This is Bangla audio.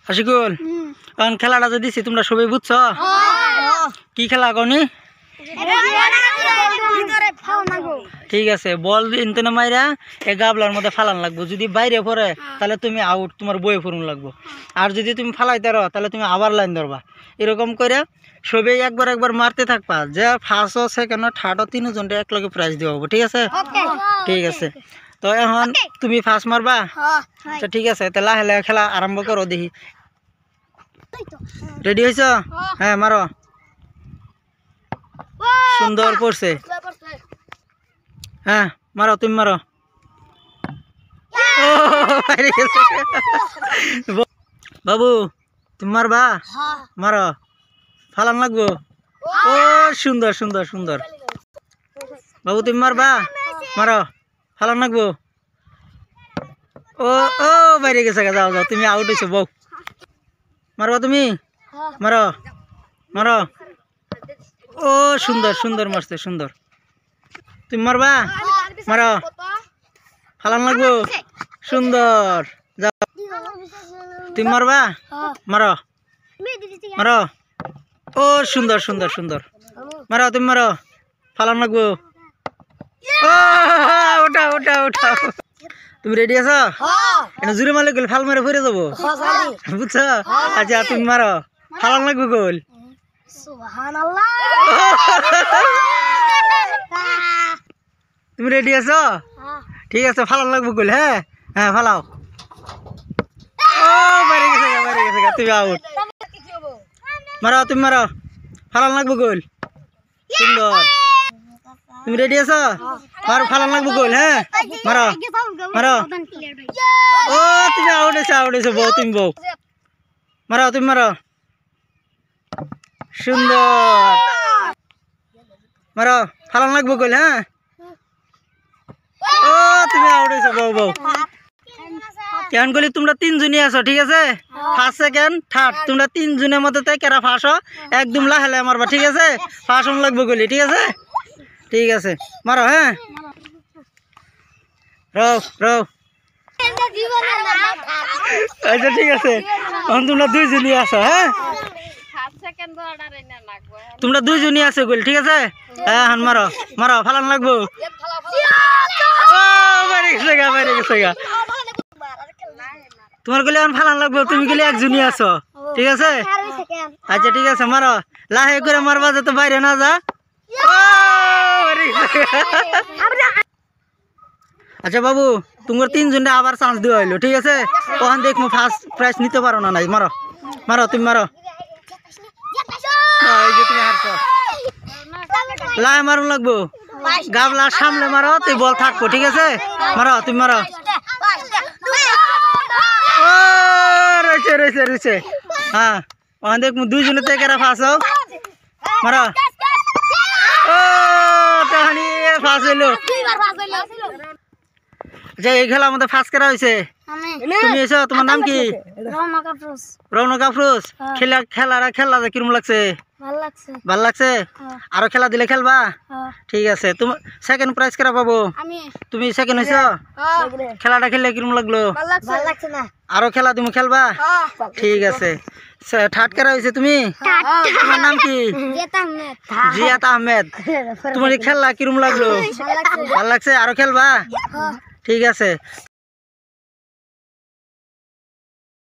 আশিকুল এখন খেলাটা যে দিছি তোমরা সবাই বুঝছো কি খেলা কনি? ঠিক আছে, বল ইনতেনে মাইরা এ গাবলার মধ্যে ফালান লাগবো। যদি বাইরে পড়ে তাহলে তুমি আউট, তোমার বয়ে ফুরুন লাগবো। আর যদি তুমি ফালাইতে রো তাহলে তুমি আবার লাইন ধরবা। এরকম করে সবাই একবার একবার মারতে থাকবা। যে ফার্স্ট সেকেন্ড থার্ড তিনজনটা এক লগে প্রাইজ দেওয়া হবো। ঠিক আছে? ঠিক আছে, তো এখন তুমি ফার্স্ট মারবা। আচ্ছা ঠিক আছে, তাহলে লাহে লাহে খেলা আরম্ভ করো দেখি। রেডি হয়েছ? হ্যাঁ মারো। সুন্দর পড়ছে। হ্যাঁ মারো, তুমি মারো। বাবু তুমি মারবা? মারো, ফালান লাগবো। ও সুন্দর সুন্দর সুন্দর। বাবু তুমি মারবা? মারো, ফালান লাগবো। ও ও বাইরে গেছে, যাও যাও, তুমি আউট হয়েছো। বউ মারবা তুমি? মারো মারো। ও সুন্দর সুন্দর মারছে, সুন্দর। তুমি মারবা? মারো, ফালান লাগবো। সুন্দর, যাও। তুমি মারবা? মারো মারো। ও সুন্দর সুন্দর সুন্দর। মারো, তুমি মারো, ফালান লাগবো। ও ওটা ওটা ওটা। তুমি রেডি আছো? জুড়ে মারলে গোল ফাল মারে ফিরে যাবো, বুঝছো? আচ্ছা তুমি মারো, ফালান লাগবো গোল। তুমি রেডি আছো? ঠিক আছে, ফালান লাগবো গোল। হ্যাঁ হ্যাঁ ফালাও। ও বাইরে গেছে গা, বাইরে গেছে গা, তুমি আউট। মারো, তুমি মারো, ফালান লাগবো গোল। সুন্দর। তুমি রেডি আছো? মারো, ফালান লাগবো গোল। হ্যাঁ মারো মারো। ও তুমি আউট হয়েছো, আউট হয়েছো। বউ তুমি, বউ মারো, তুমি মারো। সুন্দর। মারো, ফালান লাগবো গোল। হ্যাঁ ও তুমি আউট হয়েছো। বউ বউ কেন গলি তোমরা তিনজনই আছো। ঠিক আছে, ফার্স্ট সেকেন্ড থার্ড তোমরা তিনজনের মধ্যে তাই কেরা ফার্স্ট একদম লাহে লাহে মারবা। ঠিক আছে, ফার্স্ট লাগবো গলি। ঠিক আছে, ঠিক আছে মারো। হ্যাঁ রও রও। আচ্ছা ঠিক আছে, এখন তোমরা দুইজনই আছো। হ্যাঁ তোমরা দুইজনই আছো গোল। ঠিক আছে, হ্যাঁ হান মারো মারো, ফালান লাগবো। ও বাইরে গেছে গা, বাইরে গেছে গা। তোমার গেলে এখন ফালান লাগবো, তুমি গেলে একজনই আছো। ঠিক আছে, আচ্ছা ঠিক আছে মারো, লাহে করে মারবা যাতে বাইরে না যা। আচ্ছা বাবু, তোমার তিনজনটা আবার চান্স দেওয়া হইলো। ঠিক আছে, ওখান দেখবো ফার্স্ট প্রাইজ নিতে পারো না নাই। মারো মারো, তুমি মারো। এই যে তুমি হারছো, লাই মারুন লাগবো। গাবলা সামলে মারো, তুই বল থাকবো। ঠিক আছে, মারো, তুমি মারো। ও রয়েছে রয়েছে রয়েছে। হ্যাঁ ওখান দেখবো দুইজনের থেকে ফাঁস হোক। মারো। ও তাহানি ফাঁস হইলো। আচ্ছা এই খেলা আমাদের ফার্স্ট করা হয়েছে। তুমি এসো, তোমার নাম কি? রৌনক আফরোজ। খেলা কিরম লাগছে? ভাল লাগছে। আরো খেলা দিলে খেলবা? ঠিক আছে, তোমার সেকেন্ড প্রাইজ কেরা পাবো? তুমি সেকেন্ড হয়েছ। খেলাটা খেললে কিরম লাগলো? আরো খেলা তুমি খেলবা? ঠিক আছে, থার্ড কেরা হয়েছে তুমি? তোমার নাম কি? জিয়াত আহমেদ। তোমার খেলা কিরম লাগলো? ভাল লাগছে, আরো খেলবা? ঠিক আছে।